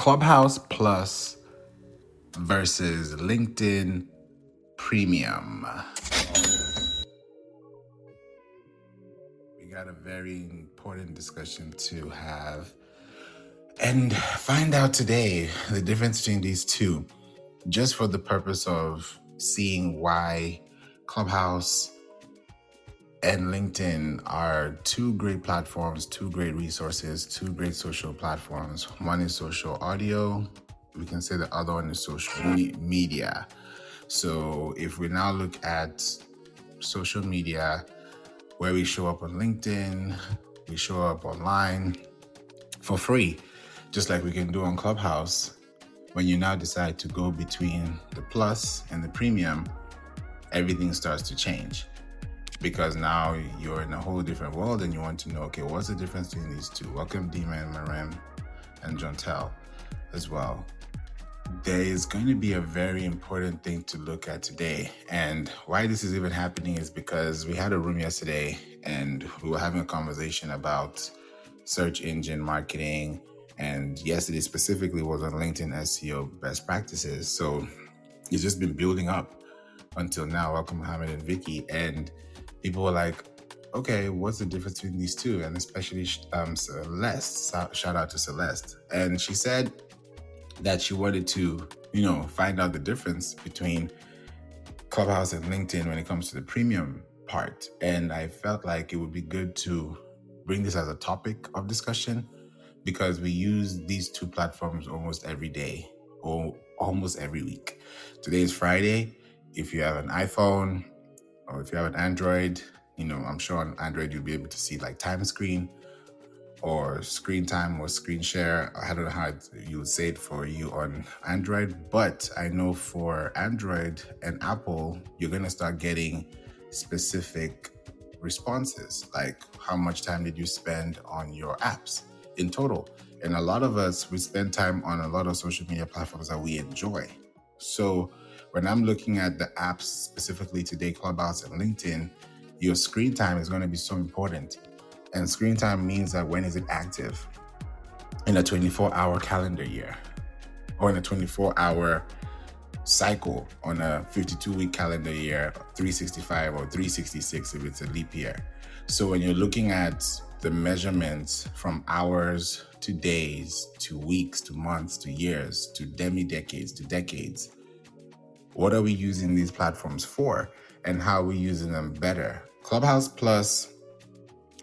Clubhouse Plus versus LinkedIn Premium. We got a very important discussion to have and find out today the difference between these two, just for the purpose of seeing why Clubhouse and LinkedIn are two great platforms, two great resources, two great social platforms. One is social audio. We can say the other one is social media. So if we now look at social media, where we show up on LinkedIn, we show up online for free, just like we can do on Clubhouse. When you now decide to go between the plus and the premium, everything starts to change. Because now you're in a whole different world and you want to know, okay, what's the difference between these two? Welcome, Dima and Marem and Jontel as well. There is going to be a very important thing to look at today. And why this is even happening is because we had a room yesterday and we were having a conversation about search engine marketing. And yesterday specifically was on LinkedIn SEO best practices. So it's just been building up until now. Welcome, Mohammed and Vicky. And people were like, okay, what's the difference between these two? And especially Celeste, shout out to Celeste. And she said that she wanted to, find out the difference between Clubhouse and LinkedIn when it comes to the premium part. And I felt like it would be good to bring this as a topic of discussion because we use these two platforms almost every day or almost every week. Today is Friday. If you have an iPhone, or if you have an Android, I'm sure on Android you'll be able to see like time screen or screen time or screen share. I don't know how you would say it for you on Android, but I know for Android and Apple, you're going to start getting specific responses, like how much time did you spend on your apps in total? And a lot of us, we spend time on a lot of social media platforms that we enjoy. So when I'm looking at the apps specifically today, Clubhouse and LinkedIn, your screen time is going to be so important. And screen time means that when is it active? In a 24-hour calendar year or in a 24-hour cycle on a 52-week calendar year, 365 or 366 if it's a leap year. So when you're looking at the measurements from hours to days to weeks to months to years to demi-decades to decades, what are we using these platforms for and how are we using them better? Clubhouse Plus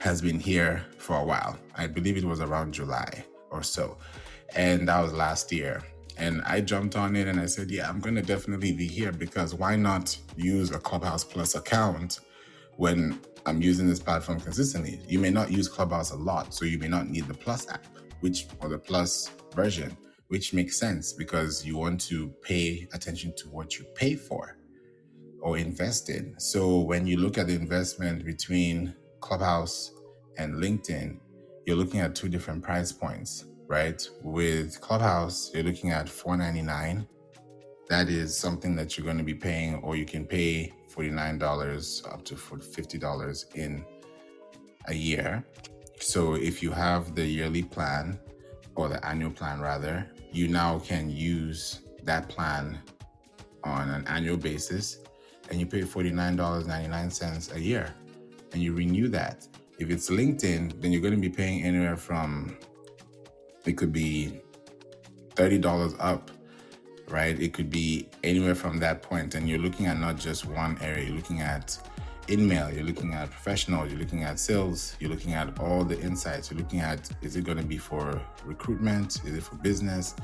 has been here for a while. I believe it was around July or so. And that was last year. And I jumped on it and I said, yeah, I'm going to definitely be here because why not use a Clubhouse Plus account when I'm using this platform consistently? You may not use Clubhouse a lot, so you may not need the Plus app, or the Plus version, which makes sense because you want to pay attention to what you pay for or invest in. So when you look at the investment between Clubhouse and LinkedIn, you're looking at two different price points, right? With Clubhouse, you're looking at $4.99. That is something that you're going to be paying, or you can pay $49 up to $50 in a year. So if you have the yearly plan or the annual plan rather, you now can use that plan on an annual basis and you pay $49.99 a year and you renew that. If it's LinkedIn, then you're going to be paying anywhere from, it could be $30 up, right? It could be anywhere from that point. And you're looking at not just one area, you're looking at in-mail, you're looking at professional, you're looking at sales, you're looking at all the insights, you're looking at, is it going to be for recruitment? Is it for business?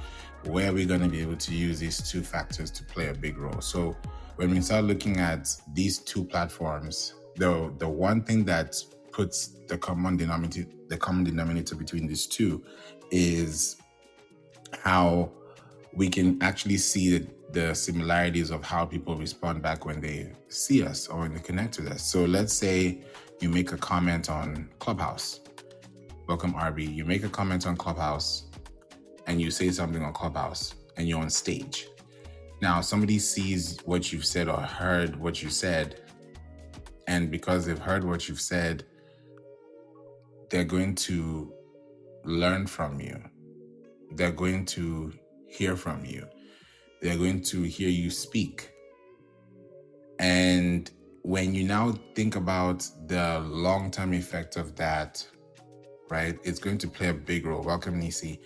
Where are we going to be able to use these two factors to play a big role? So when we start looking at these two platforms, the one thing that puts the common denominator between these two is how we can actually see the similarities of how people respond back when they see us or when they connect with us. So let's say you make a comment on Clubhouse. Welcome, RB. You make a comment on Clubhouse and you say something on Clubhouse and you're on stage. Now, somebody sees what you've said or heard what you said, and because they've heard what you've said, they're going to learn from you. they're going to hear from you. They're going to hear you speak. And when you now think about the long-term effect of that, right, it's going to play a big role. Welcome, Nisi.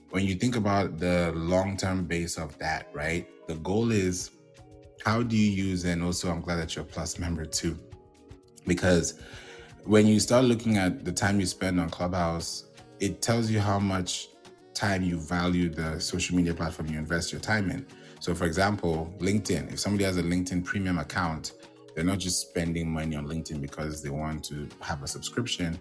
When you think about the long-term base of that, right, the goal is, how do you use, and also I'm glad that you're a Plus member too, because when you start looking at the time you spend on Clubhouse, it tells you how much time you value the social media platform you invest your time in. So for example, LinkedIn, if somebody has a LinkedIn premium account, they're not just spending money on LinkedIn because they want to have a subscription.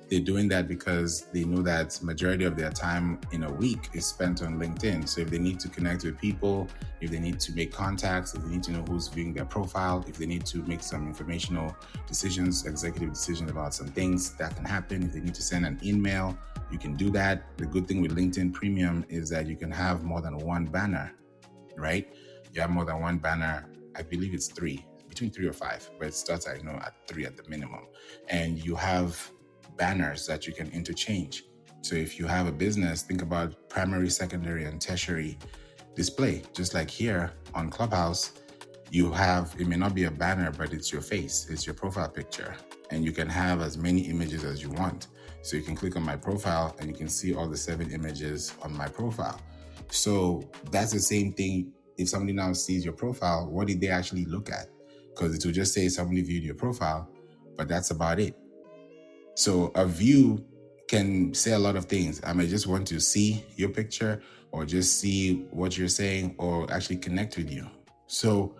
They're doing that because they know that majority of their time in a week is spent on LinkedIn. So if they need to connect with people, if they need to make contacts, if they need to know who's viewing their profile, if they need to make some informational decisions, executive decisions about some things that can happen, if they need to send an email, you can do that. The good thing with LinkedIn Premium is that you can have more than one banner, right? You have more than one banner. I believe it's between 3 or 5, but it starts, I know, at 3 at the minimum. And you have banners that you can interchange. So if you have a business, think about primary, secondary, and tertiary display. Just like here on Clubhouse, you have, it may not be a banner, but it's your face, it's your profile picture. And you can have as many images as you want. So you can click on my profile and you can see all the 7 images on my profile. So that's the same thing. If somebody now sees your profile, what did they actually look at? Because it will just say somebody viewed your profile, but that's about it. So a view can say a lot of things. I may just want to see your picture or just see what you're saying or actually connect with you. So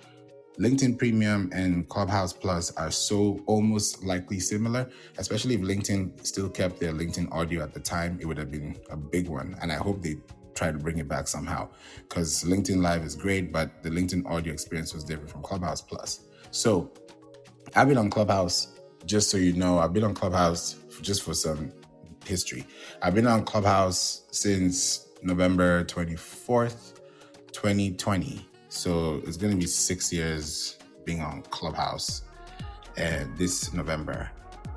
LinkedIn Premium and Clubhouse Plus are so almost likely similar, especially if LinkedIn still kept their LinkedIn audio at the time. It would have been a big one. And I hope they try to bring it back somehow, because LinkedIn Live is great, but the LinkedIn audio experience was different from Clubhouse Plus. So I've been on Clubhouse, just so you know, I've been on Clubhouse just for some history. I've been on Clubhouse since November 24th, 2020. So it's going to be 6 years being on Clubhouse this November.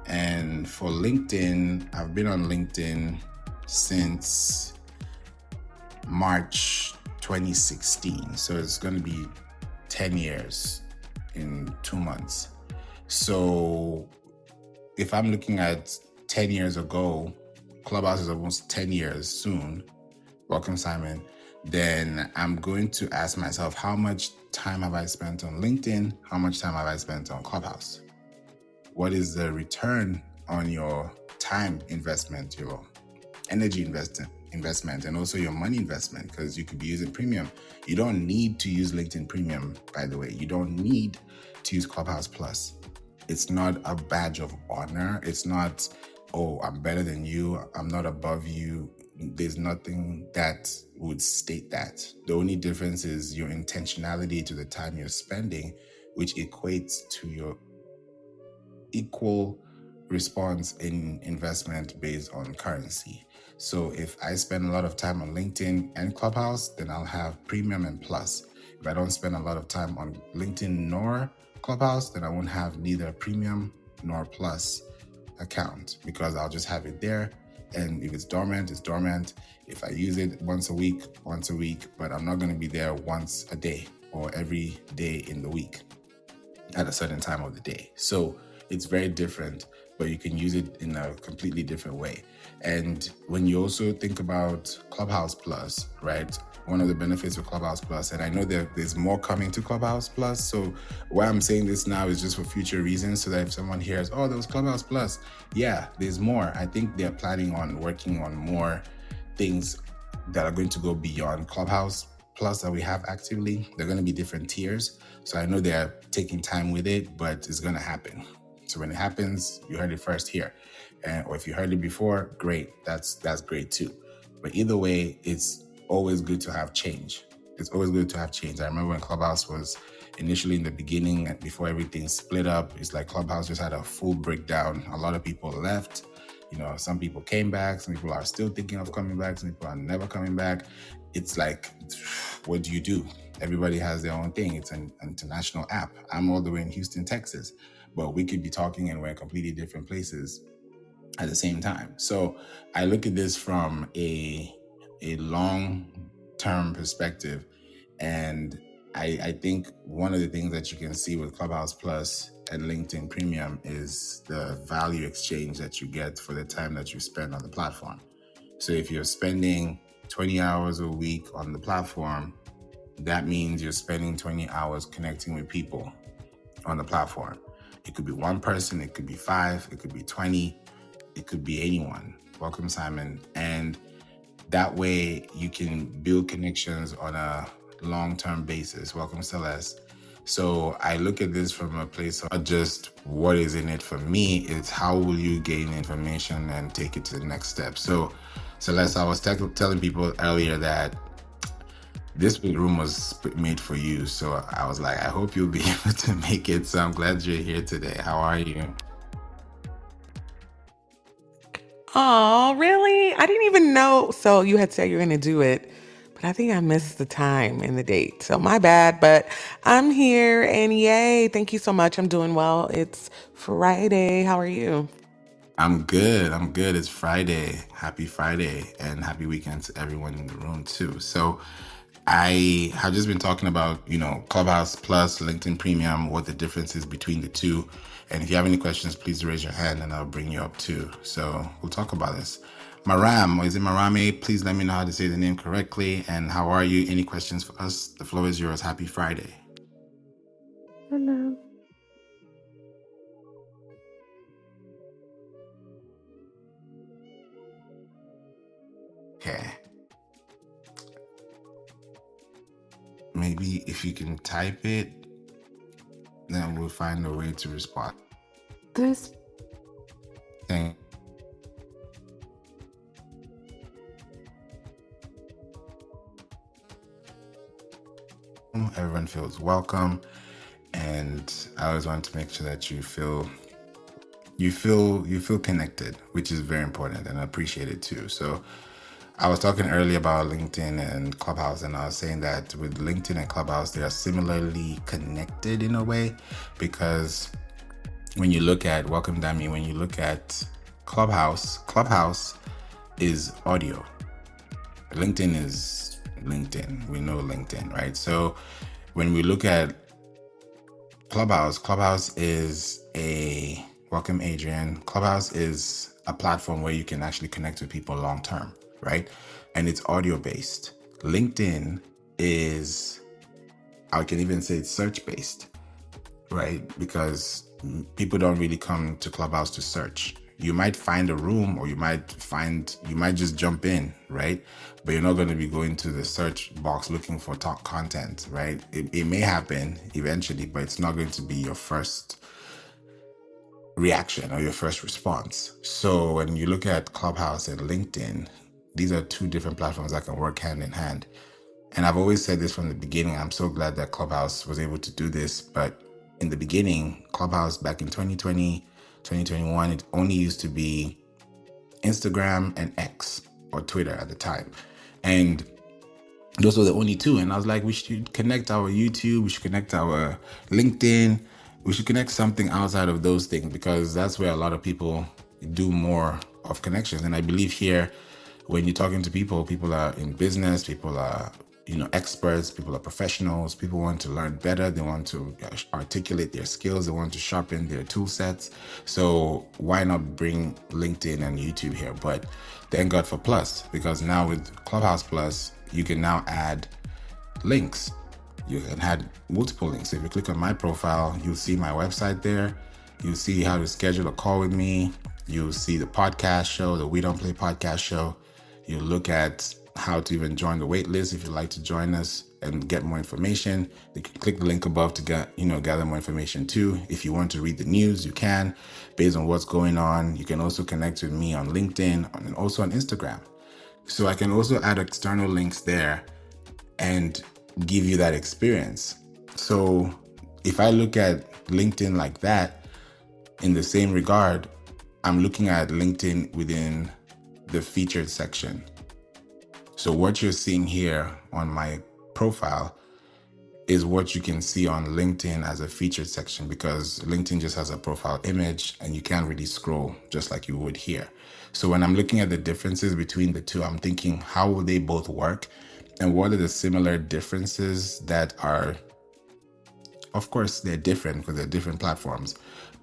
And for LinkedIn, I've been on LinkedIn since March 2016. So it's going to be 10 years in 2 months. So if I'm looking at 10 years ago, Clubhouse is almost 10 years soon. Welcome, Simon. Then I'm going to ask myself, how much time have I spent on LinkedIn? How much time have I spent on Clubhouse? What is the return on your time investment, your energy investment, and also your money investment? Because you could be using Premium. You don't need to use LinkedIn Premium, by the way. You don't need to use Clubhouse Plus. It's not a badge of honor. It's not, oh, I'm better than you, I'm not above you. There's nothing that would state that. The only difference is your intentionality to the time you're spending, which equates to your equal response in investment based on currency. So if I spend a lot of time on LinkedIn and Clubhouse, then I'll have Premium and Plus. If I don't spend a lot of time on LinkedIn nor Clubhouse, then I won't have neither Premium nor Plus account, because I'll just have it there. And if it's dormant, it's dormant. If I use it once a week, but I'm not going to be there once a day or every day in the week at a certain time of the day. So it's very different, but you can use it in a completely different way. And when you also think about Clubhouse Plus, right? One of the benefits of Clubhouse Plus, and I know there's more coming to Clubhouse Plus, so why I'm saying this now is just for future reasons, so that if someone hears, oh, there was Clubhouse Plus, yeah, there's more. I think they're planning on working on more things that are going to go beyond Clubhouse Plus that we have actively. They're going to be different tiers. So I know they're taking time with it, but it's going to happen. So when it happens, you heard it first here. Or if you heard it before, great. That's great too. But either way, it's always good to have change. It's always good to have change. I remember when Clubhouse was initially in the beginning, before everything split up, it's like Clubhouse just had a full breakdown. A lot of people left. You know, some people came back. Some people are still thinking of coming back. Some people are never coming back. It's like, what do you do? Everybody has their own thing. It's an international app. I'm all the way in Houston, Texas, but we could be talking and we're in completely different places at the same time. So I look at this from a a long-term perspective. And I think one of the things that you can see with Clubhouse Plus and LinkedIn Premium is the value exchange that you get for the time that you spend on the platform. So if you're spending 20 hours a week on the platform, that means you're spending 20 hours connecting with people on the platform. It could be one person, it could be 5, it could be 20, it could be anyone. Welcome, Simon. And that way you can build connections on a long-term basis. Welcome, Celeste. So I look at this from a place of not just what is in it for me, it's how will you gain information and take it to the next step. So Celeste, I was telling people earlier that this room was made for you. So I was like, I hope you'll be able to make it. So I'm glad you're here today. How are you? Oh, really? I didn't even know. So you had said you were going to do it, but I think I missed the time and the date. So my bad, but I'm here and yay. Thank you so much. I'm doing well. It's Friday. How are you? I'm good. I'm good. It's Friday. Happy Friday and happy weekend to everyone in the room too. So I have just been talking about, Clubhouse Plus, LinkedIn Premium, what the difference is between the two. And if you have any questions, please raise your hand and I'll bring you up too. So we'll talk about this. Maram, or is it Marame? Please let me know how to say the name correctly. And how are you? Any questions for us? The floor is yours. Happy Friday. Hello. Okay. Maybe if you can type it, then we'll find a way to respond. This Thank you. Everyone feels welcome, and I always want to make sure that you feel connected, which is very important, and I appreciate it too. So I was talking earlier about LinkedIn and Clubhouse, and I was saying that with LinkedIn and Clubhouse, they are similarly connected in a way, because when you look at, welcome Dami, when you look at Clubhouse is audio. LinkedIn is LinkedIn. We know LinkedIn, right? So when we look at Clubhouse is welcome Adrian. Clubhouse is a platform where you can actually connect with people long term, right? And it's audio based. LinkedIn is, I can even say it's search based, right? Because people don't really come to Clubhouse to search. You might find a room, or you might just jump in, right? But you're not going to be going to the search box looking for talk content, right? It may happen eventually, but it's not going to be your first reaction or your first response. So when you look at Clubhouse and LinkedIn, these are two different platforms that can work hand in hand. And I've always said this from the beginning. I'm so glad that Clubhouse was able to do this. But in the beginning, Clubhouse back in 2020, 2021, it only used to be Instagram and X, or Twitter at the time. And those were the only two. And I was like, we should connect our YouTube, we should connect our LinkedIn, we should connect something outside of those things, because that's where a lot of people do more of connections. And I believe here, when you're talking to people, people are in business, people are experts, people are professionals, people want to learn better, they want to articulate their skills, they want to sharpen their tool sets. So why not bring LinkedIn and YouTube here? But thank God for Plus, because now with Clubhouse Plus, you can now add links. You can add multiple links. If you click on my profile, you'll see my website there. You'll see how to schedule a call with me. You'll see the podcast show, the We Don't Play podcast show. You'll look at how to even join the wait list if you'd like to join us and get more information. You can click the link above to gather more information too. If you want to read the news, you can, based on what's going on. You can also connect with me on LinkedIn and also on Instagram. So I can also add external links there and give you that experience. So if I look at LinkedIn like that, in the same regard, I'm looking at LinkedIn within the featured section. So what you're seeing here on my profile is what you can see on LinkedIn as a featured section, because LinkedIn just has a profile image and you can't really scroll just like you would here. So when I'm looking at the differences between the two, I'm thinking, how will they both work? And what are the similar differences that are, of course, they're different because they're different platforms,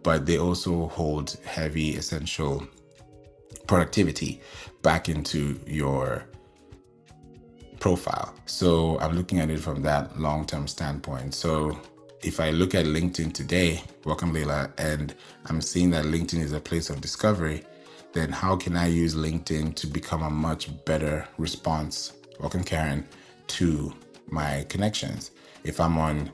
but they also hold heavy, essential productivity back into your profile. So I'm looking at it from that long-term standpoint. So if I look at LinkedIn today, welcome Leila, and I'm seeing that LinkedIn is a place of discovery, then how can I use LinkedIn to become a much better response, welcome Karen, to my connections? If I'm on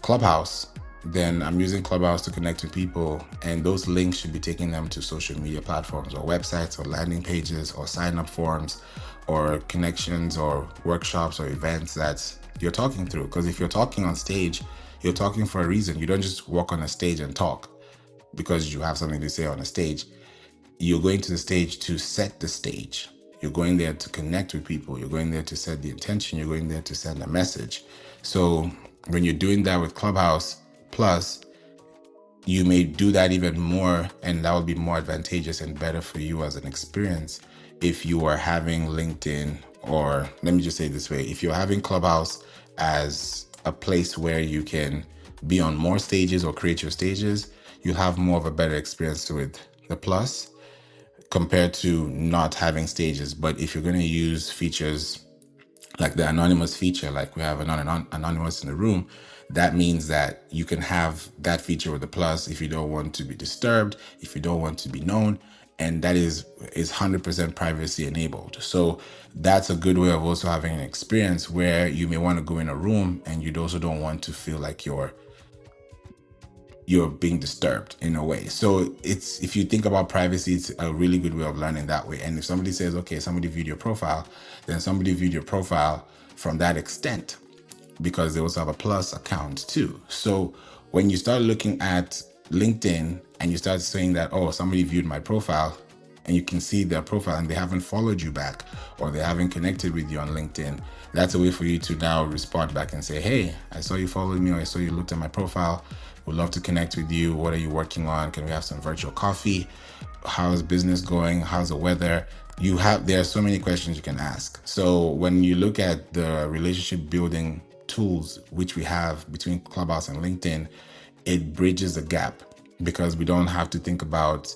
Clubhouse, then I'm using Clubhouse to connect with people, and those links should be taking them to social media platforms or websites or landing pages or sign up forms or connections or workshops or events that you're talking through. Because if you're talking on stage, you're talking for a reason. You don't just walk on a stage and talk because you have something to say on a stage. You're going to the stage to set the stage. You're going there to connect with people. You're going there to set the intention. You're going there to send a message. So when you're doing that with Clubhouse Plus, you may do that even more, and that would be more advantageous and better for you as an experience if you are having LinkedIn, or let me just say it this way, if you're having Clubhouse as a place where you can be on more stages or create your stages, you'll have more of a better experience with the Plus compared to not having stages. But if you're going to use features like the anonymous feature, like we have an anonymous in the room, that means that you can have that feature with the Plus if you don't want to be disturbed, if you don't want to be known, and that is 100% privacy enabled. So that's a good way of also having an experience where you may want to go in a room and you also don't want to feel like you're being disturbed in a way. So it's, if you think about privacy, it's a really good way of learning that way. And if somebody says, okay, somebody viewed your profile, then somebody viewed your profile from that extent, because they also have a Plus account too. So when you start looking at LinkedIn and you start saying that, oh, somebody viewed my profile, and you can see their profile and they haven't followed you back or they haven't connected with you on LinkedIn, that's a way for you to now respond back and say, hey, I saw you followed me, or I saw you looked at my profile. Would love to connect with you. What are you working on? Can we have some virtual coffee? How's business going? How's the weather? There are so many questions you can ask. So when you look at the relationship building tools, which we have between Clubhouse and LinkedIn, it bridges the gap, because we don't have to think about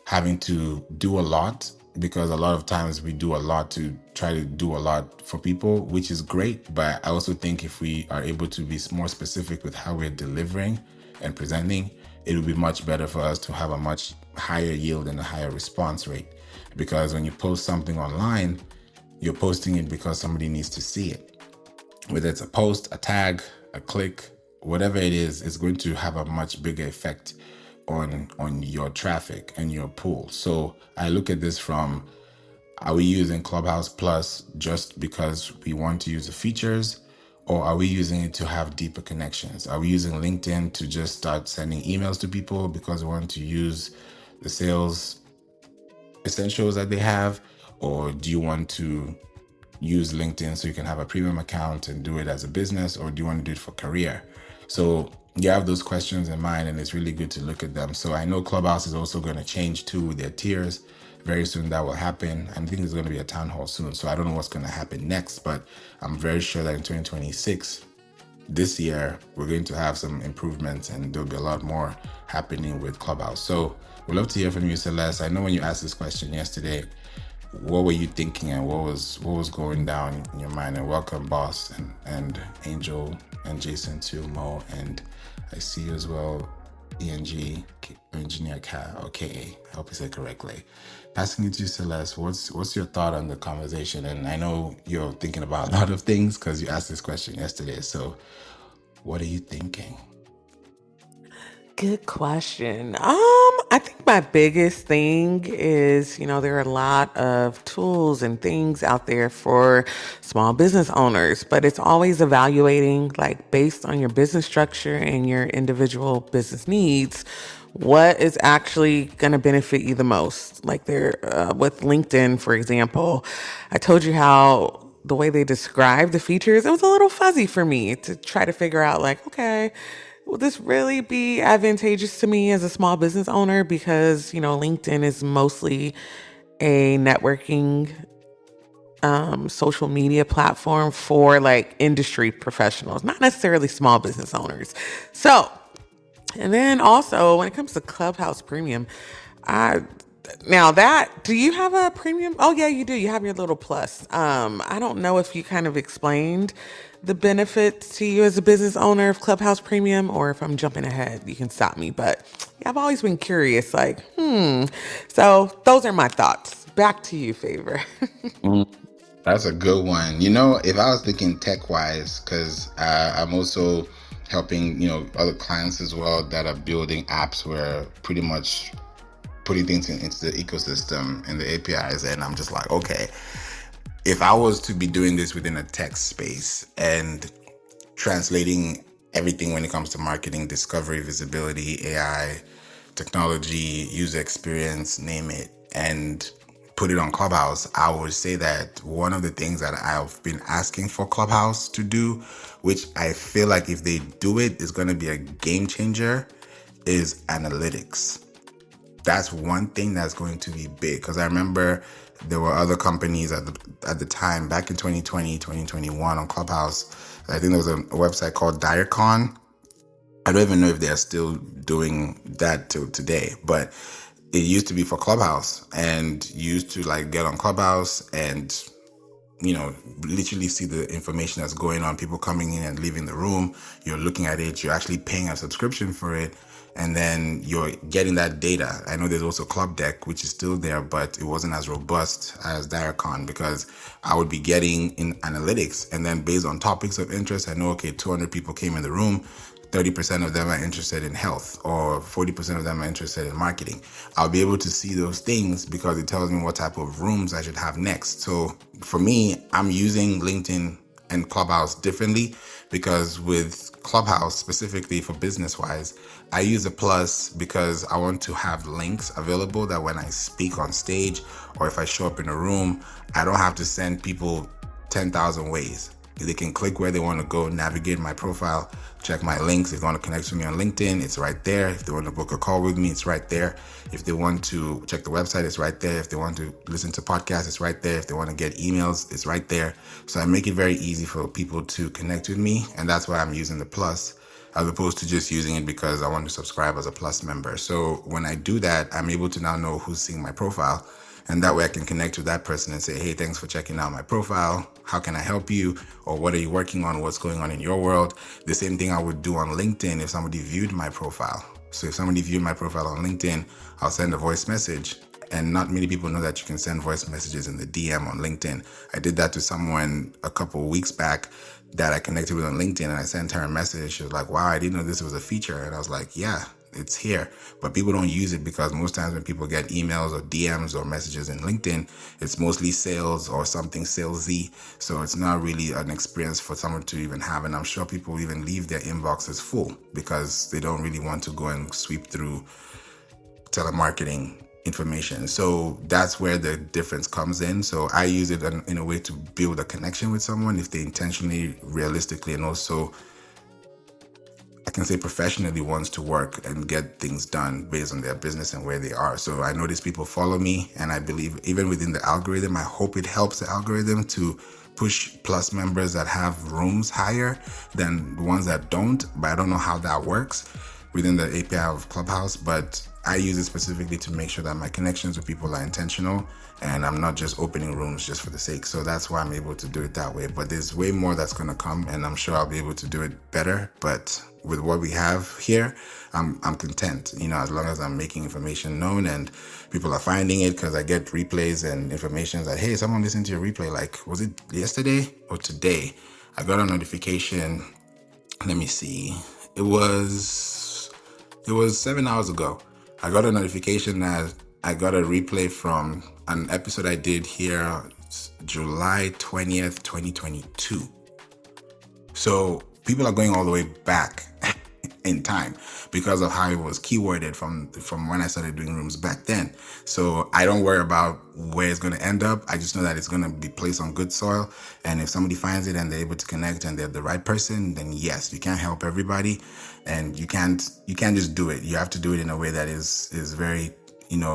having to do a lot, because a lot of times we do a lot to try to do a lot for people, which is great. But I also think if we are able to be more specific with how we're delivering and presenting, it will be much better for us to have a much higher yield and a higher response rate. Because when you post something online, you're posting it because somebody needs to see it. Whether it's a post, a tag, a click, whatever it is, it's going to have a much bigger effect on your traffic and your pool. So I look at this from, are we using Clubhouse Plus just because we want to use the features, or are we using it to have deeper connections? Are we using LinkedIn to just start sending emails to people because we want to use the sales essentials that they have? Or do you want to use LinkedIn so you can have a premium account and do it as a business, or do you want to do it for career? So you have those questions in mind, and it's really good to look at them. So I know Clubhouse is also going to change too with their tiers. Very soon that will happen. I think there's going to be a town hall soon. So I don't know what's going to happen next, but I'm very sure that in 2026, this year, we're going to have some improvements and there'll be a lot more happening with Clubhouse. So we'd love to hear from you, Celeste. I know when you asked this question yesterday, what were you thinking and what was going down in your mind? And welcome, boss, and Angel and Jason too, Mo, and I see you as well, ENG Engineer Ka, okay, I hope you said correctly. Passing it to you, Celeste, what's your thought on the conversation? And I know you're thinking about a lot of things because you asked this question yesterday. So what are you thinking? Good question. I think my biggest thing is, there are a lot of tools and things out there for small business owners, but it's always evaluating, like, based on your business structure and your individual business needs, what is actually going to benefit you the most. Like with LinkedIn, for example, I told you how the way they described the features, it was a little fuzzy for me to try to figure out, like, okay, will this really be advantageous to me as a small business owner? Because, LinkedIn is mostly a networking social media platform for like industry professionals, not necessarily small business owners. So, and then also when it comes to Clubhouse Premium, I now that do you have a premium? Oh yeah, you do. You have your little plus. I don't know if you kind of explained the benefits to you as a business owner of Clubhouse Premium, or if I'm jumping ahead, you can stop me. But yeah, I've always been curious, like, So those are my thoughts. Back to you, Favor. That's a good one. If I was thinking tech wise, because I'm also helping, other clients as well that are building apps where pretty much putting things into the ecosystem and the APIs. And I'm just like, okay, if I was to be doing this within a tech space and translating everything when it comes to marketing, discovery, visibility, AI, technology, user experience, name it, and put it on Clubhouse, I would say that one of the things that I've been asking for Clubhouse to do, which I feel like if they do it is going to be a game changer, is analytics. That's one thing that's going to be big, because I remember there were other companies at the time back in 2020, 2021 on Clubhouse. I think there was a website called Direcon. I don't even know if they are still doing that till today, but it used to be for Clubhouse, and you used to like get on Clubhouse and literally see the information that's going on, people coming in and leaving the room. You're looking at it, you're actually paying a subscription for it, and then you're getting that data. I know there's also Club Deck, which is still there, but it wasn't as robust as Direcon, because I would be getting in analytics, and then based on topics of interest, I know, okay, 200 people came in the room, 30% of them are interested in health, or 40% of them are interested in marketing. I'll be able to see those things because it tells me what type of rooms I should have next. So for me, I'm using LinkedIn and Clubhouse differently, because with Clubhouse, specifically for business wise, I use a plus because I want to have links available that when I speak on stage or if I show up in a room, I don't have to send people 10,000 ways. They can click where they want to go, navigate my profile, check my links. If they want to connect with me on LinkedIn, it's right there. If they want to book a call with me, it's right there. If they want to check the website, it's right there. If they want to listen to podcasts, it's right there. If they want to get emails, it's right there. So I make it very easy for people to connect with me. And that's why I'm using the plus, as opposed to just using it because I want to subscribe as a plus member. So when I do that, I'm able to now know who's seeing my profile. And that way I can connect with that person and say, hey, thanks for checking out my profile. How can I help you? Or what are you working on? What's going on in your world? The same thing I would do on LinkedIn if somebody viewed my profile. So if somebody viewed my profile on LinkedIn, I'll send a voice message. And not many people know that you can send voice messages in the DM on LinkedIn. I did that to someone a couple of weeks back that I connected with on LinkedIn, and I sent her a message. She was like, wow, I didn't know this was a feature. And I was like, yeah, it's here. But people don't use it because most times when people get emails or DMs or messages in LinkedIn, it's mostly sales or something salesy. So it's not really an experience for someone to even have. And I'm sure people even leave their inboxes full because they don't really want to go and sweep through telemarketing information. So that's where the difference comes in. So I use it in a way to build a connection with someone if they intentionally, realistically, and also I can say professionally wants to work and get things done based on their business and where they are. So I notice people follow me, and I believe even within the algorithm, I hope it helps the algorithm to push plus members that have rooms higher than the ones that don't. But I don't know how that works within the API of Clubhouse, but I use it specifically to make sure that my connections with people are intentional and I'm not just opening rooms just for the sake. So that's why I'm able to do it that way. But there's way more that's going to come, and I'm sure I'll be able to do it better. But with what we have here, I'm content, as long as I'm making information known and people are finding it, because I get replays and information that, hey, someone listened to your replay. Like, was it yesterday or today? I got a notification. Let me see. It was 7 hours ago. I got a notification that I got a replay from an episode I did here July 20th, 2022. So people are going all the way back in time because of how it was keyworded from when I started doing rooms back then. So I don't worry about where it's going to end up. I just know that it's going to be placed on good soil. And if somebody finds it and they're able to connect and they're the right person, then yes, you can't help everybody, and you can't just do it. You have to do it in a way that is very,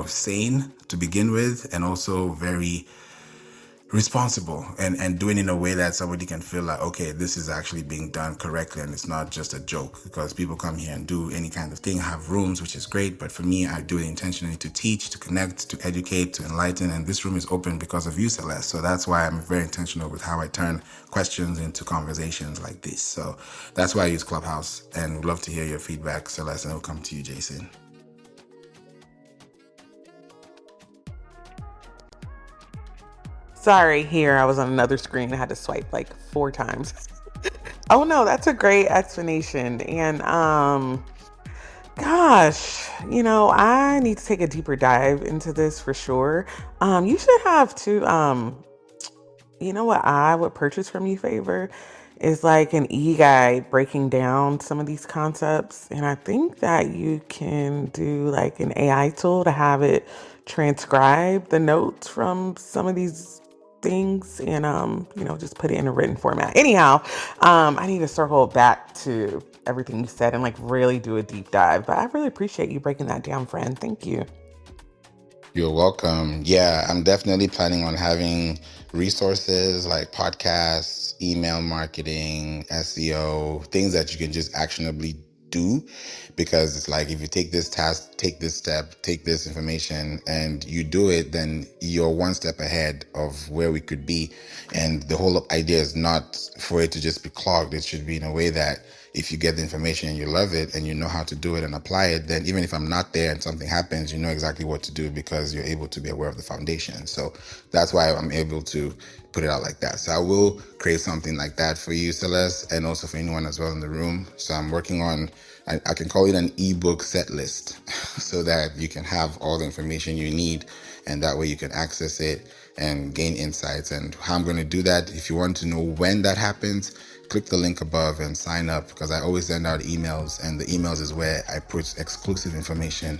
sane to begin with, and also very responsible, and doing in a way that somebody can feel like, okay, this is actually being done correctly and it's not just a joke, because people come here and do any kind of thing, have rooms, which is great, but for me, I do it intentionally to teach, to connect, to educate, to enlighten, and this room is open because of you, Celeste. So that's why I'm very intentional with how I turn questions into conversations like this. So that's why I use Clubhouse, and would love to hear your feedback, Celeste, and I'll come to you, Jason. Sorry, here I was on another screen. I had to swipe like 4 times. Oh no, that's a great explanation. And gosh, I need to take a deeper dive into this for sure. You should have to what I would purchase from you, Favor, is like an e-guide breaking down some of these concepts. And I think that you can do like an AI tool to have it transcribe the notes from some of these things and just put it in a written format. Anyhow, I need to circle back to everything you said and like really do a deep dive. But I really appreciate you breaking that down, friend. Thank you. You're welcome. Yeah, I'm definitely planning on having resources like podcasts, email marketing, SEO, things that you can just actionably do. Because it's like, if you take this task, take this step, take this information, and you do it, then you're one step ahead of where we could be. And the whole idea is not for it to just be clogged. It should be in a way that if you get the information and you love it and you know how to do it and apply it, then even if I'm not there and something happens, you know exactly what to do because you're able to be aware of the foundation. So that's why I'm able to put it out like that. So I will create something like that for you, Celeste, and also for anyone as well in the room. So I'm working on, I can call it an ebook set list so that you can have all the information you need, and that way you can access it and gain insights. And how I'm going to do that, if you want to know when that happens, click the link above and sign up, because I always send out emails, and the emails is where I put exclusive information,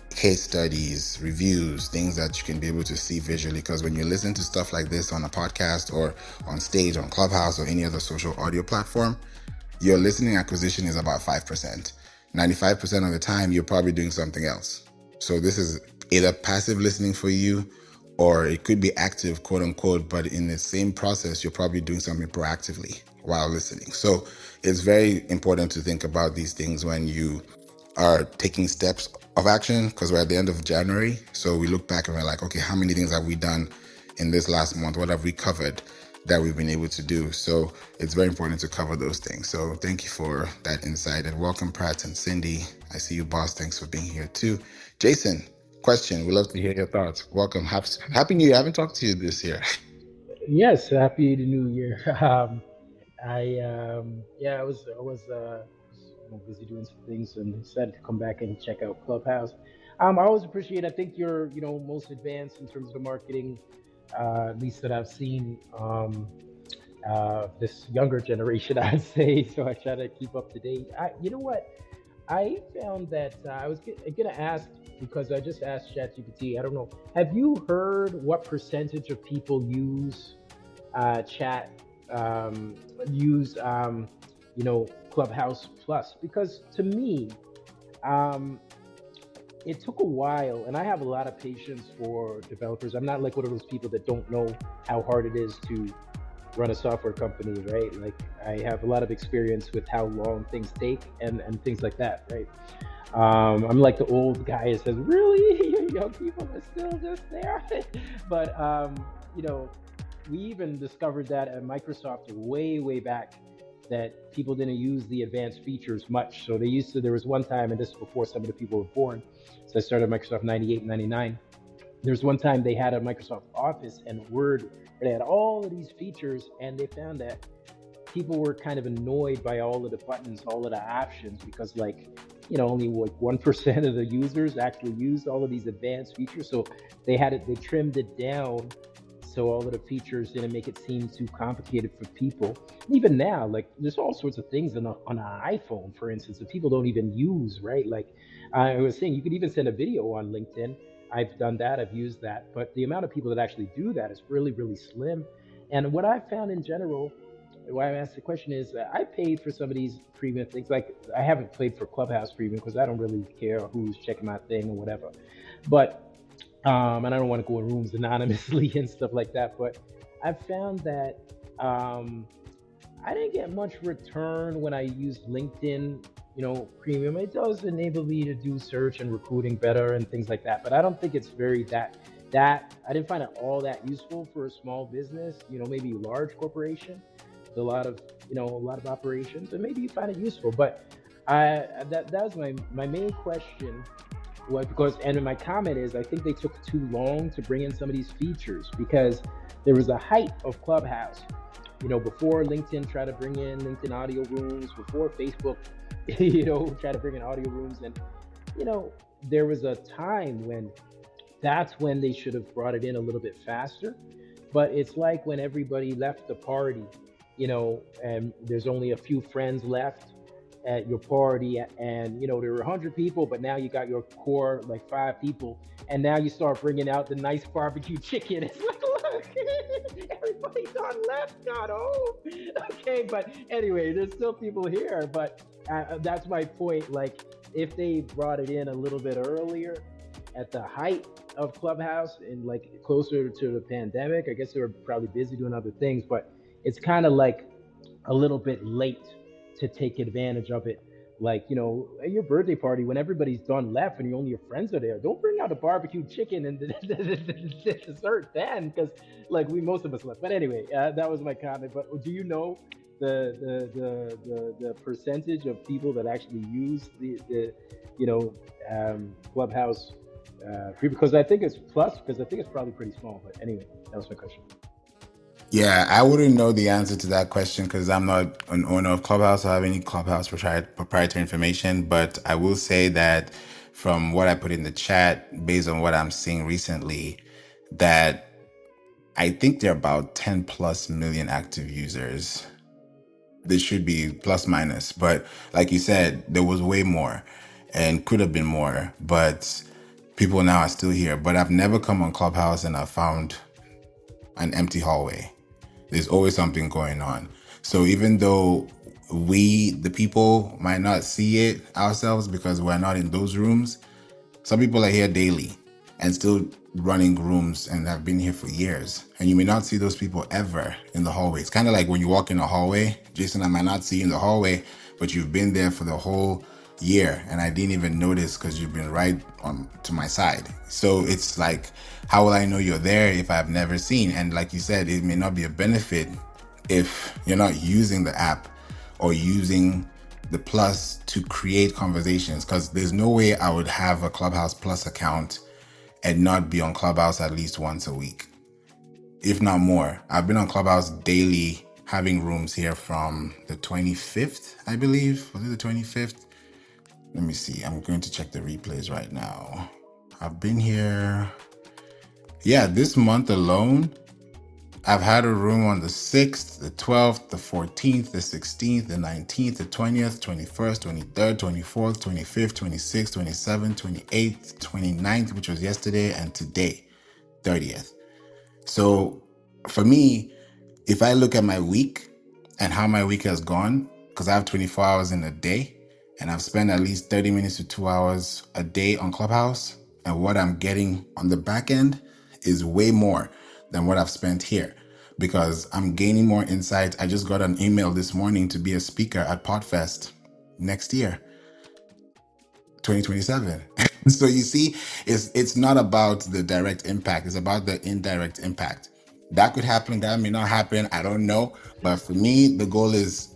case studies, reviews, things that you can be able to see visually. Because when you listen to stuff like this on a podcast or on stage, on Clubhouse or any other social audio platform, your listening acquisition is about 5%. 95% of the time, you're probably doing something else. So this is either passive listening for you, or it could be active, quote unquote, but in the same process, you're probably doing something proactively while listening. So it's very important to think about these things when you are taking steps of action, because we're at the end of January. So we look back and we're like, okay, how many things have we done in this last month? What have we covered that we've been able to do? So it's very important to cover those things. So thank you for that insight, and welcome, Pratt and Cindy. I see you, boss. Thanks for being here too. Jason, question. We'd love to hear your thoughts. Welcome. Happy New Year. I haven't talked to you this year. Yes, happy New Year. I was busy doing some things and decided to come back and check out Clubhouse. I always appreciate. I think you're most advanced in terms of the marketing, at least that I've seen. This younger generation, I'd say. So I try to keep up to date. You know what? I found that I was gonna ask, because I just asked ChatGPT. I don't know. Have you heard what percentage of people chat use Clubhouse Plus? Because to me, it took a while, and I have a lot of patience for developers. I'm not like one of those people that don't know how hard it is to run a software company, right? Like, I have a lot of experience with how long things take and things like that, right? I'm like the old guy that says, really, you young people are still just there. But we even discovered that at Microsoft way back, that people didn't use the advanced features much. So there was one time, and this is before some of the people were born. So I started Microsoft 98, 99. There was one time they had a Microsoft Office and Word. They had all of these features, and they found that people were kind of annoyed by all of the buttons, all of the options, because only like 1% of the users actually used all of these advanced features. So they trimmed it down So all of the features didn't make it seem too complicated for people. Even now, like there's all sorts of things on an iPhone, for instance, that people don't even use, right? Like I was saying, you could even send a video on LinkedIn. I've done that, I've used that, but the amount of people that actually do that is really, really slim. And what I found in general, why I asked the question is that I paid for some of these premium things. Like I haven't paid for Clubhouse premium because I don't really care who's checking my thing or whatever. But and I don't want to go in rooms anonymously and stuff like that. But I found that I didn't get much return when I used LinkedIn, premium. It does enable me to do search and recruiting better and things like that. But I don't think it's very that I didn't find it all that useful for a small business, maybe large corporation with a lot of operations, and maybe you find it useful. But that was my main question. What because and my comment is I think they took too long to bring in some of these features because there was a height of Clubhouse. Before LinkedIn tried to bring in LinkedIn audio rooms, before Facebook, tried to bring in audio rooms, and there was a time when that's when they should have brought it in a little bit faster. But it's like when everybody left the party, and there's only a few friends left at your party, and there were 100 people, but now you got your core like 5 people, and now you start bringing out the nice barbecue chicken. It's like, look, everybody gone left, gone home. Okay, but anyway, there's still people here. But that's my point. Like, if they brought it in a little bit earlier, at the height of Clubhouse and like closer to the pandemic, I guess they were probably busy doing other things, but it's kind of like a little bit late to take advantage of it. Like, at your birthday party, when everybody's done left and only your friends are there, don't bring out a barbecue chicken and the dessert then, because like most of us left. But anyway, that was my comment. But do you know the percentage of people that actually use Clubhouse because I think it's plus, because I think it's probably pretty small. But anyway, that was my question. Yeah, I wouldn't know the answer to that question because I'm not an owner of Clubhouse or have any Clubhouse proprietary information. But I will say that from what I put in the chat, based on what I'm seeing recently, that I think there are about 10 plus million active users. There should be plus minus, but like you said, there was way more and could have been more, but people now are still here. But I've never come on Clubhouse and I've found an empty hallway. There's always something going on. So even though we, the people, might not see it ourselves because we're not in those rooms, some people are here daily and still running rooms and have been here for years. And you may not see those people ever in the hallway. It's kind of like when you walk in a hallway. Jason, I might not see you in the hallway, but you've been there for the whole year and I didn't even notice because you've been right on to my side. So it's like, how will I know you're there if I've never seen? And like you said, it may not be a benefit if you're not using the app or using the plus to create conversations, because there's no way I would have a Clubhouse Plus account and not be on Clubhouse at least once a week, if not more. I've been on Clubhouse daily, having rooms here from the 25th, I believe. Was it the 25th? Let me see. I'm going to check the replays right now. I've been here. Yeah, this month alone, I've had a room on the 6th, the 12th, the 14th, the 16th, the 19th, the 20th, 21st, 23rd, 24th, 25th, 26th, 27th, 28th, 29th, which was yesterday, and today, 30th. So for me, if I look at my week and how my week has gone, because I have 24 hours in a day, and I've spent at least 30 minutes to 2 hours a day on Clubhouse, and what I'm getting on the back end is way more than what I've spent here, because I'm gaining more insight. I just got an email this morning to be a speaker at Podfest next year, 2027. So you see, it's not about the direct impact, it's about the indirect impact. That could happen, that may not happen, I don't know. But for me, the goal is,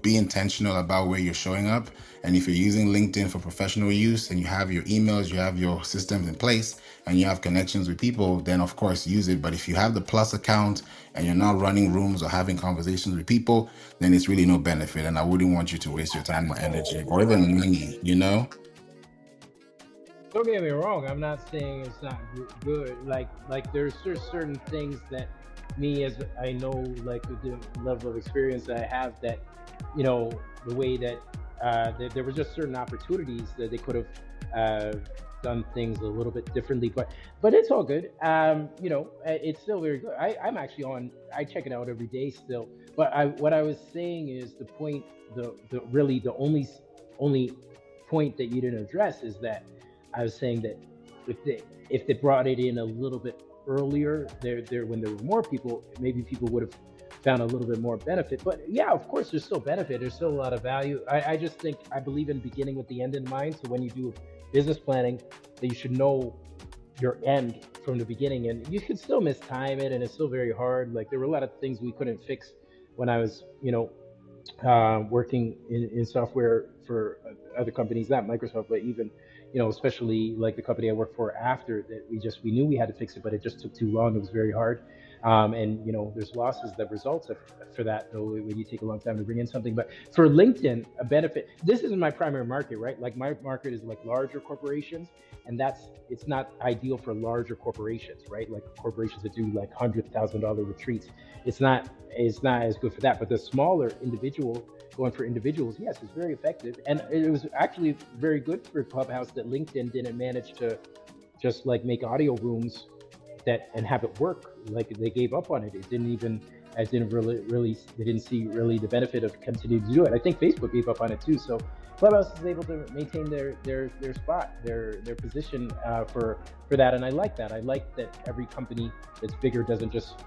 be intentional about where you're showing up. And if you're using LinkedIn for professional use and you have your emails, you have your systems in place, and you have connections with people, then of course use it. But if you have the Plus account and you're not running rooms or having conversations with people, then it's really no benefit. And I wouldn't want you to waste your time or energy or even money, Don't get me wrong. I'm not saying it's not good. Like there's just certain things that me as I know, like with the level of experience that I have, that the way that there were just certain opportunities that they could have uh, done things a little bit differently. But it's all good. It's still very good. I'm actually on. I check it out every day still. But what I was saying is the point. The really the only point that you didn't address is that I was saying that if they brought it in a little bit earlier, there when there were more people, maybe people would have found a little bit more benefit. But yeah, of course, there's still benefit. There's still a lot of value. I just think I believe in beginning with the end in mind. So when you do business planning, that you should know your end from the beginning, and you could still mistime it, and it's still very hard. Like there were a lot of things we couldn't fix when I was, working in software for other companies, not Microsoft, but even, especially like the company I worked for after that, we knew we had to fix it, but it just took too long. It was very hard. And there's losses that results for that though when you take a long time to bring in something. But for LinkedIn, a benefit. This isn't my primary market, right? Like my market is like larger corporations, and it's not ideal for larger corporations, right? Like corporations that do like $100,000 retreats. It's not as good for that. But the smaller individual going for individuals, yes, it's very effective. And it was actually very good for Clubhouse that LinkedIn didn't manage to just like make audio rooms that and have it work. Like they gave up on it. I didn't really they didn't see really the benefit of continuing to do it. I think Facebook gave up on it too. So Clubhouse is able to maintain their spot, their position for that, and I like that. I like that every company that's bigger doesn't just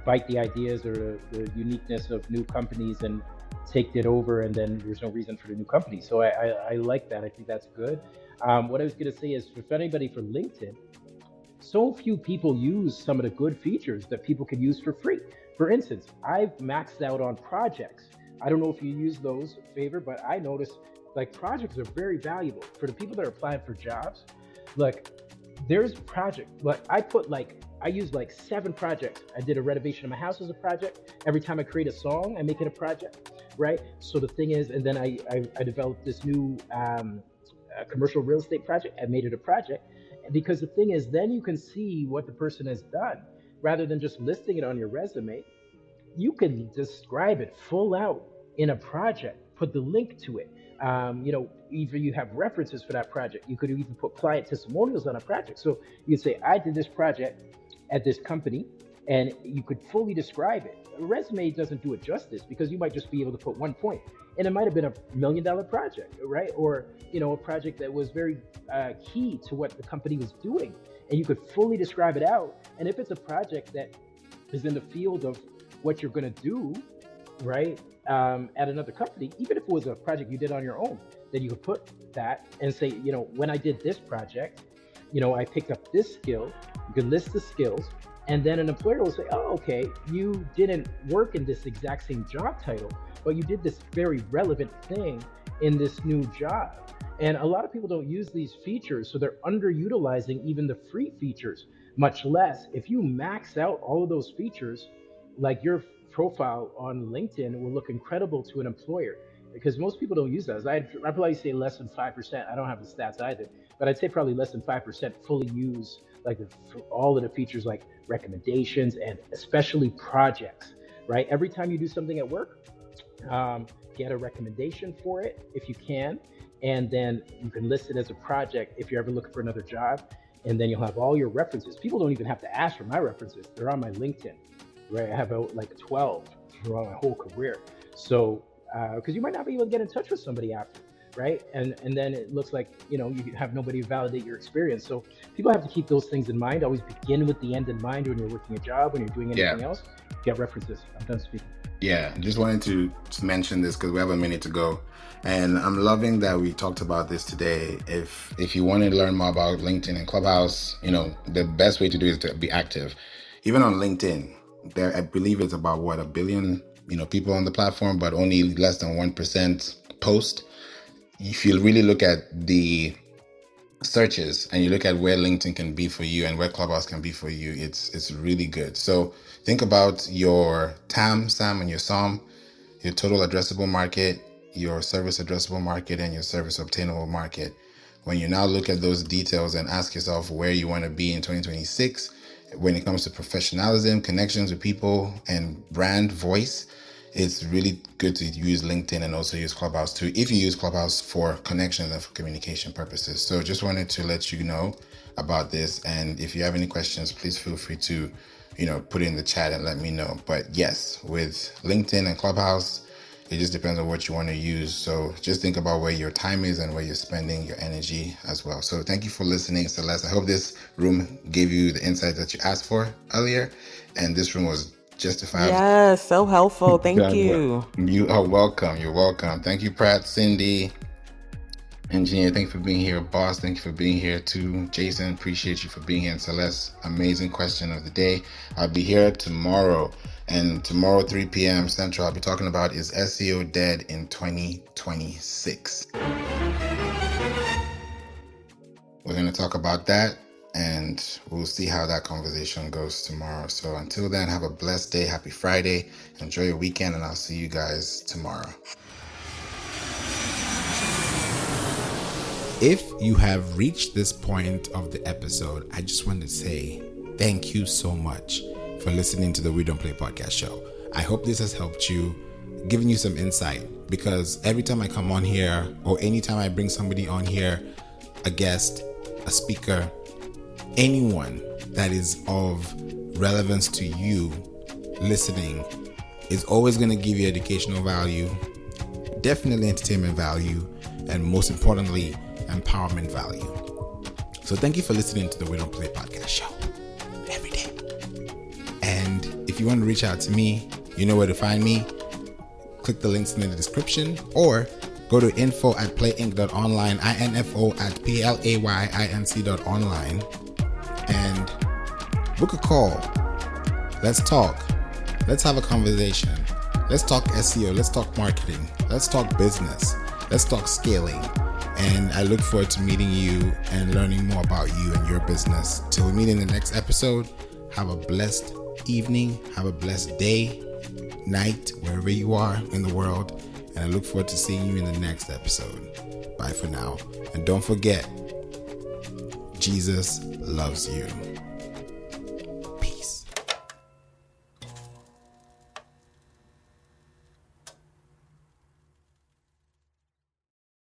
bite the ideas or the uniqueness of new companies and take it over, and then there's no reason for the new company. So I like that. I think that's good. What I was going to say is, if anybody for LinkedIn, so few people use some of the good features that people can use for free. For instance, I've maxed out on projects. I don't know if you use those, Favor, but I noticed like projects are very valuable for the people that are applying for jobs. Like there's project, like I use like 7 projects. I did a renovation of my house as a project. Every time I create a song, I make it a project, right? So the thing is, and then I developed this new commercial real estate project. I made it a project because the thing is, then you can see what the person has done rather than just listing it on your resume. You can describe it full out in a project, put the link to it. Even you have references for that project. You could even put client testimonials on a project. So you could say, I did this project at this company, and you could fully describe it. A resume doesn't do it justice because you might just be able to put one point, and it might have been $1 million project, right? Or a project that was very key to what the company was doing, and you could fully describe it out. And if it's a project that is in the field of what you're going to do, right, at another company, even if it was a project you did on your own, then you could put that and say, when I did this project, I picked up this skill. You can list the skills, and then an employer will say, oh, okay, you didn't work in this exact same job title, but you did this very relevant thing in this new job. And a lot of people don't use these features, so they're underutilizing even the free features, much less. If you max out all of those features, like your profile on LinkedIn will look incredible to an employer, because most people don't use those. I'd probably say less than 5%. I don't have the stats either, but I'd say probably less than 5% fully use like all of the features, like recommendations and especially projects, right? Every time you do something at work, get a recommendation for it if you can, and then you can list it as a project if you're ever looking for another job, and then you'll have all your references. People don't even have to ask for my references. They're on my LinkedIn, right? I have like 12 throughout my whole career. So, because you might not be able to get in touch with somebody after, right? And then it looks like, you have nobody validate your experience. So people have to keep those things in mind. Always begin with the end in mind when you're working a job, when you're doing anything else. Get references. I'm done speaking. Yeah, just wanted to mention this because we have a minute to go. And I'm loving that we talked about this today. If you want to learn more about LinkedIn and Clubhouse, the best way to do is to be active. Even on LinkedIn, there I believe it's about 1 billion, people on the platform, but only less than 1% post. If you really look at the searches and you look at where LinkedIn can be for you and where Clubhouse can be for you, it's really good. So think about your TAM, SAM, and your SOM, your total addressable market, your service addressable market, and your service obtainable market. when you now look at those details and ask yourself where you want to be in 2026, when it comes to professionalism, connections with people, and brand voice, it's really good to use LinkedIn and also use Clubhouse too, if you use Clubhouse for connections and for communication purposes. So just wanted to let you know about this. And if you have any questions, please feel free to, put it in the chat and let me know. But yes, with LinkedIn and Clubhouse, it just depends on what you want to use. So just think about where your time is and where you're spending your energy as well. So thank you for listening, Celeste. I hope this room gave you the insight that you asked for earlier. And this room was justified. Yes, so helpful. Thank God, you. you are welcome. You're welcome. Thank you, Pratt, Cindy, Engineer. Thank you for being here. Boss, thank you for being here too. Jason, appreciate you for being here. And Celeste, amazing question of the day. I'll be here tomorrow. And tomorrow, 3 p.m. Central, I'll be talking about, is SEO dead in 2026? We're going to talk about that, and we'll see how that conversation goes tomorrow. So until then, have a blessed day. Happy Friday. Enjoy your weekend, and I'll see you guys tomorrow. If you have reached this point of the episode, I just want to say thank you so much for listening to the We Don't Play podcast show. I hope this has helped you, given you some insight, because every time I come on here, or anytime I bring somebody on here, a guest, a speaker, anyone that is of relevance to you listening, is always going to give you educational value, definitely entertainment value, and most importantly, empowerment value. So thank you for listening to the We Don't Play podcast show every day. And if you want to reach out to me, you know where to find me. Click the links in the description, or go to info@playinc.online, info@playinc.online, and book a call. Let's talk. Let's have a conversation. Let's talk SEO. Let's talk marketing. Let's talk business. Let's talk scaling. And I look forward to meeting you and learning more about you and your business. Till we meet in the next episode, have a blessed evening. Have a blessed day, night, wherever you are in the world. And I look forward to seeing you in the next episode. Bye for now. And don't forget, Jesus loves you.